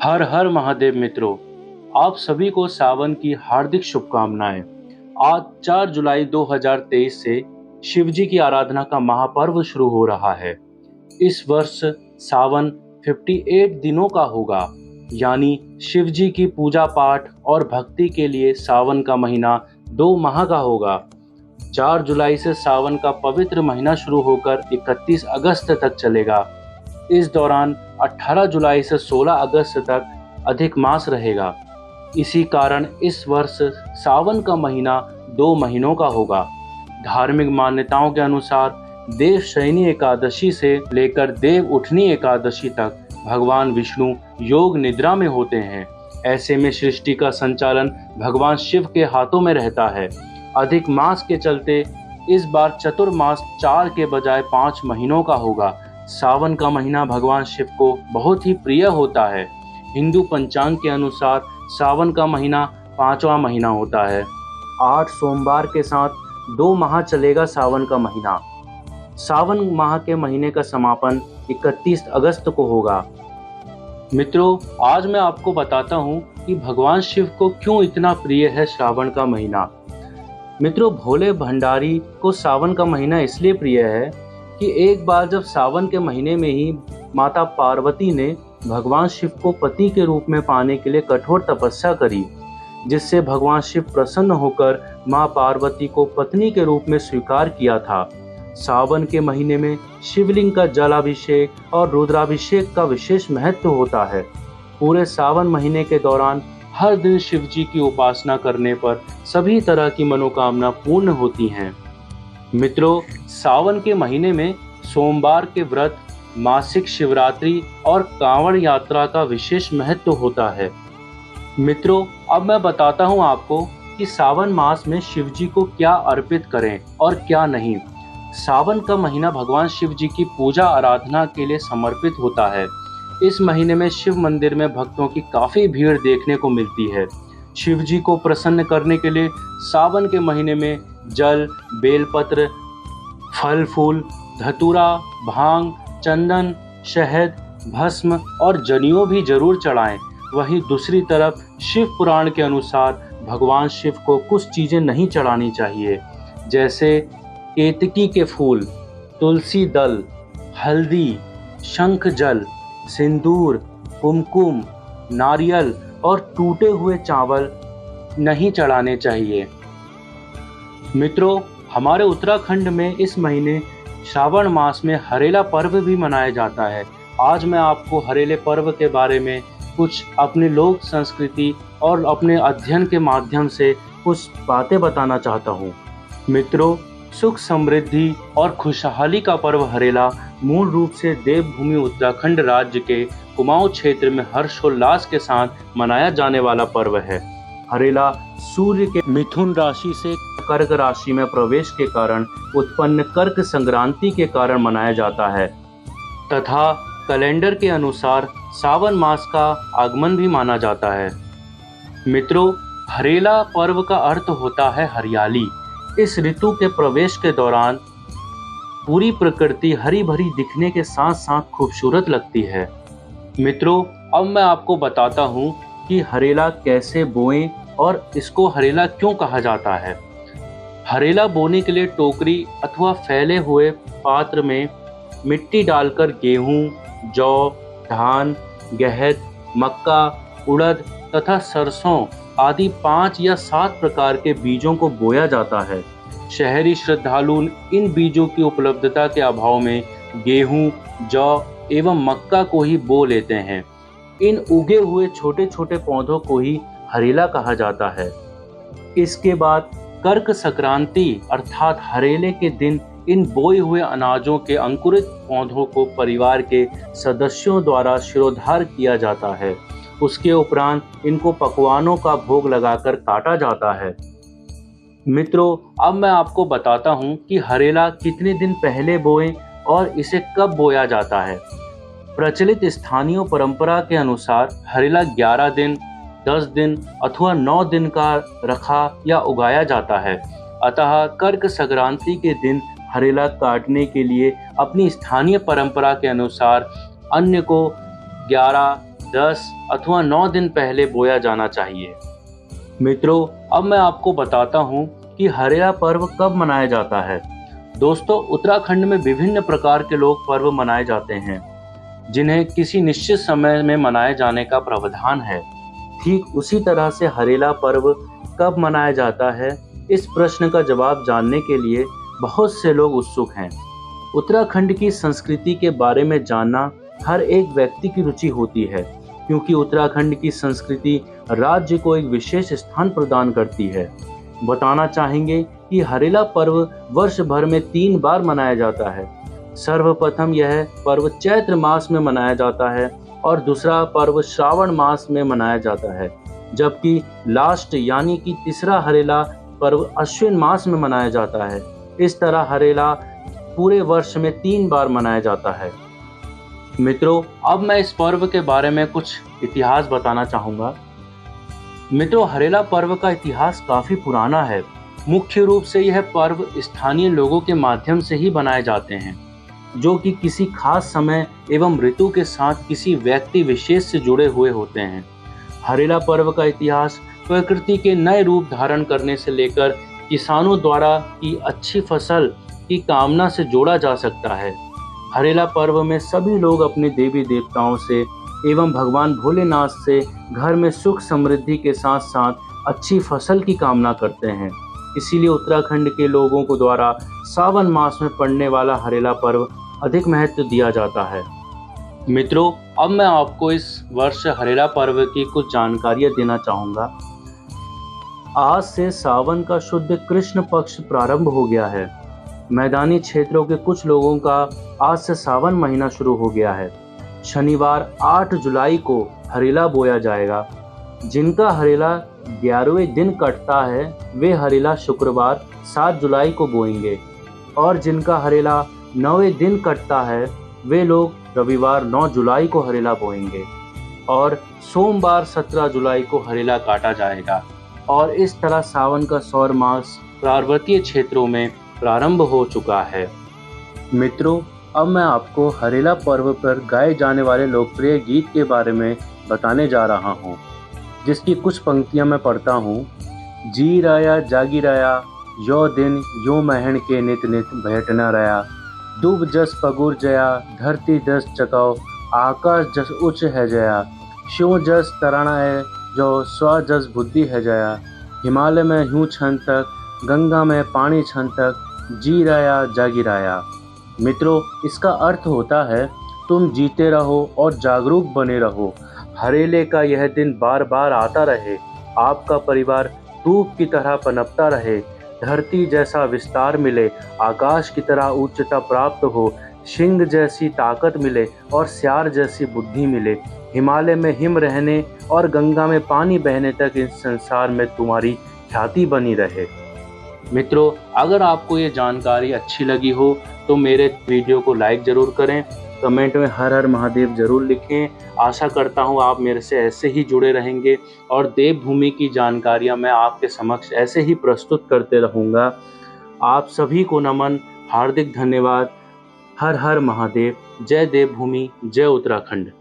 हर हर महादेव मित्रों, आप सभी को सावन की हार्दिक शुभकामनाएं। आज 4 जुलाई 2023 से शिवजी की आराधना का महापर्व शुरू हो रहा है। इस वर्ष सावन 58 दिनों का होगा, यानी शिवजी की पूजा पाठ और भक्ति के लिए सावन का महीना 2 माह का होगा। 4 जुलाई से सावन का पवित्र महीना शुरू होकर 31 अगस्त तक चलेगा। इस दौरान 18 जुलाई से 16 अगस्त तक अधिक मास रहेगा। इसी कारण इस वर्ष सावन का महीना 2 महीनों का होगा। धार्मिक मान्यताओं के अनुसार देवशयनी एकादशी से लेकर देव उठनी एकादशी तक भगवान विष्णु योग निद्रा में होते हैं। ऐसे में सृष्टि का संचालन भगवान शिव के हाथों में रहता है। अधिक मास के चलते इस बार चतुर्मास 4 के बजाय 5 महीनों का होगा। सावन का महीना भगवान शिव को बहुत ही प्रिय होता है। हिंदू पंचांग के अनुसार सावन का महीना 5वां महीना होता है। 8 सोमवार के साथ 2 माह चलेगा सावन का महीना। सावन माह के महीने का समापन 31 अगस्त को होगा। मित्रों, आज मैं आपको बताता हूँ कि भगवान शिव को क्यों इतना प्रिय है श्रावण का महीना। मित्रों, भोले भंडारी को सावन का महीना इसलिए प्रिय है कि एक बार जब सावन के महीने में ही माता पार्वती ने भगवान शिव को पति के रूप में पाने के लिए कठोर तपस्या करी, जिससे भगवान शिव प्रसन्न होकर मां पार्वती को पत्नी के रूप में स्वीकार किया था। सावन के महीने में शिवलिंग का जलाभिषेक और रुद्राभिषेक का विशेष महत्व होता है। पूरे सावन महीने के दौरान हर दिन शिव जी की उपासना करने पर सभी तरह की मनोकामना पूर्ण होती हैं। मित्रों, सावन के महीने में सोमवार के व्रत, मासिक शिवरात्रि और कांवड़ यात्रा का विशेष महत्व होता है। मित्रों, अब मैं बताता हूँ आपको कि सावन मास में शिव जी को क्या अर्पित करें और क्या नहीं। सावन का महीना भगवान शिव जी की पूजा आराधना के लिए समर्पित होता है। इस महीने में शिव मंदिर में भक्तों की काफी भीड़ देखने को मिलती है। शिव जी को प्रसन्न करने के लिए सावन के महीने में जल, बेलपत्र, फल फूल, धतूरा, भांग, चंदन, शहद, भस्म और जनेऊ भी जरूर चढ़ाएं। वहीं दूसरी तरफ शिव पुराण के अनुसार भगवान शिव को कुछ चीजें नहीं चढ़ानी चाहिए, जैसे केतकी के फूल, तुलसी दल, हल्दी, शंख जल, सिंदूर, कुमकुम, नारियल और टूटे हुए चावल नहीं चढ़ाने चाहिए। मित्रों, हमारे उत्तराखंड में इस महीने श्रावण मास में हरेला पर्व भी मनाया जाता है। आज मैं आपको हरेले पर्व के बारे में कुछ अपनी लोक संस्कृति और अपने अध्ययन के माध्यम से कुछ बातें बताना चाहता हूँ। मित्रों, सुख समृद्धि और खुशहाली का पर्व हरेला मूल रूप से देवभूमि उत्तराखंड राज्य के कुमाऊं क्षेत्र में हर्षोल्लास के साथ मनाया जाने वाला पर्व है। हरेला सूर्य के मिथुन राशि से कर्क राशि में प्रवेश के कारण उत्पन्न कर्क संक्रांति के कारण मनाया जाता है तथा कैलेंडर के अनुसार सावन मास का आगमन भी माना जाता है। मित्रों, हरेला पर्व का अर्थ होता है हरियाली। इस ऋतु के प्रवेश के दौरान पूरी प्रकृति हरी भरी दिखने के साथ साथ खूबसूरत लगती है। मित्रों, अब मैं आपको बताता हूँ कि हरेला कैसे बोएं और इसको हरेला क्यों कहा जाता है। हरेला बोने के लिए टोकरी अथवा फैले हुए पात्र में मिट्टी डालकर गेहूं, जौ, धान, गेहूं, मक्का, उड़द तथा सरसों आदि 5 या 7 प्रकार के बीजों को बोया जाता है। शहरी श्रद्धालु इन बीजों की उपलब्धता के अभाव में गेहूं, जौ एवं मक्का को ही बो लेते हैं। इन उगे हुए छोटे छोटे पौधों को ही हरेला कहा जाता है। इसके बाद कर्क संक्रांति अर्थात हरेले के दिन इन बोए हुए अनाजों के अंकुरित पौधों को परिवार के सदस्यों द्वारा शिरोधार्य किया जाता है। उसके उपरांत इनको पकवानों का भोग लगाकर काटा जाता है। मित्रों, अब मैं आपको बताता हूँ कि हरेला कितने दिन पहले बोएं और इसे कब बोया जाता है। प्रचलित स्थानीय परंपरा के अनुसार हरेला 11 दिन, 10 दिन अथवा 9 दिन का रखा या उगाया जाता है। अतः कर्क संक्रांति के दिन हरेला काटने के लिए अपनी स्थानीय परंपरा के अनुसार अन्न को 11, 10 अथवा 9 दिन पहले बोया जाना चाहिए। मित्रों, अब मैं आपको बताता हूँ कि हरेला पर्व कब मनाया जाता है। दोस्तों, उत्तराखंड में विभिन्न प्रकार के लोक पर्व मनाए जाते हैं, जिन्हें किसी निश्चित समय में मनाए जाने का प्रावधान है। ठीक उसी तरह से हरेला पर्व कब मनाया जाता है, इस प्रश्न का जवाब जानने के लिए बहुत से लोग उत्सुक हैं। उत्तराखंड की संस्कृति के बारे में जानना हर एक व्यक्ति की रुचि होती है, क्योंकि उत्तराखंड की संस्कृति राज्य को एक विशेष स्थान प्रदान करती है। बताना चाहेंगे कि हरेला पर्व वर्ष भर में 3 बार मनाया जाता है। सर्वप्रथम यह पर्व चैत्र मास में मनाया जाता है और दूसरा पर्व श्रावण मास में मनाया जाता है, जबकि लास्ट यानी कि तीसरा हरेला पर्व अश्विन मास में मनाया जाता है। इस तरह हरेला पूरे वर्ष में 3 बार मनाया जाता है। मित्रों, अब मैं इस पर्व के बारे में कुछ इतिहास बताना चाहूँगा। मित्रों, हरेला पर्व का इतिहास काफ़ी पुराना है। मुख्य रूप से यह पर्व स्थानीय लोगों के माध्यम से ही बनाए जाते हैं, जो कि किसी खास समय एवं ऋतु के साथ किसी व्यक्ति विशेष से जुड़े हुए होते हैं। हरेला पर्व का इतिहास प्रकृति के नए रूप धारण करने से लेकर किसानों द्वारा की अच्छी फसल की कामना से जोड़ा जा सकता है। हरेला पर्व में सभी लोग अपने देवी देवताओं से एवं भगवान भोलेनाथ से घर में सुख समृद्धि के साथ साथ अच्छी फसल की कामना करते हैं। इसीलिए उत्तराखंड के लोगों को द्वारा सावन मास में पड़ने वाला हरेला पर्व अधिक महत्व दिया जाता है। मित्रों, अब मैं आपको इस वर्ष हरेला पर्व की कुछ जानकारियां देना चाहूँगा। आज से सावन का शुद्ध कृष्ण पक्ष प्रारंभ हो गया है। मैदानी क्षेत्रों के कुछ लोगों का आज से सावन महीना शुरू हो गया है। शनिवार 8 जुलाई को हरेला बोया जाएगा। जिनका हरेला 11वें दिन कटता है, वे हरेला शुक्रवार 7 जुलाई को बोएंगे, और जिनका हरेला 9वें दिन कटता है, वे लोग रविवार 9 जुलाई को हरेला बोएंगे, और सोमवार 17 जुलाई को हरेला काटा जाएगा। और इस तरह सावन का सौर मास पर्वतीय क्षेत्रों में प्रारंभ हो चुका है। मित्रों, अब मैं आपको हरेला पर्व पर गाए जाने वाले लोकप्रिय गीत के बारे में बताने जा रहा हूँ, जिसकी कुछ पंक्तियाँ मैं पढ़ता हूँ। जी राया जागी राया, यो दिन यो महन के नित नित भेंट न रया। दुब जस पगुर जया, धरती जस चकाओ, आकाश जस उच्च है जया। शिव जस तराना है, जो स्व जस बुद्धि है जया। हिमालय में हूँ छन तक, गंगा में पानी छन तक, जी राया जागी राया। मित्रों, इसका अर्थ होता है तुम जीते रहो और जागरूक बने रहो। हरेले का यह दिन बार बार आता रहे। आपका परिवार धूप की तरह पनपता रहे। धरती जैसा विस्तार मिले, आकाश की तरह उच्चता प्राप्त हो, सिंह जैसी ताकत मिले और स्यार जैसी बुद्धि मिले। हिमालय में हिम रहने और गंगा में पानी बहने तक इस संसार में तुम्हारी ख्याति बनी रहे। मित्रों, अगर आपको ये जानकारी अच्छी लगी हो तो मेरे वीडियो को लाइक ज़रूर करें, कमेंट में हर हर महादेव ज़रूर लिखें। आशा करता हूँ आप मेरे से ऐसे ही जुड़े रहेंगे और देवभूमि की जानकारियाँ मैं आपके समक्ष ऐसे ही प्रस्तुत करते रहूँगा। आप सभी को नमन, हार्दिक धन्यवाद। हर हर महादेव। जय देवभूमि, जय उत्तराखंड।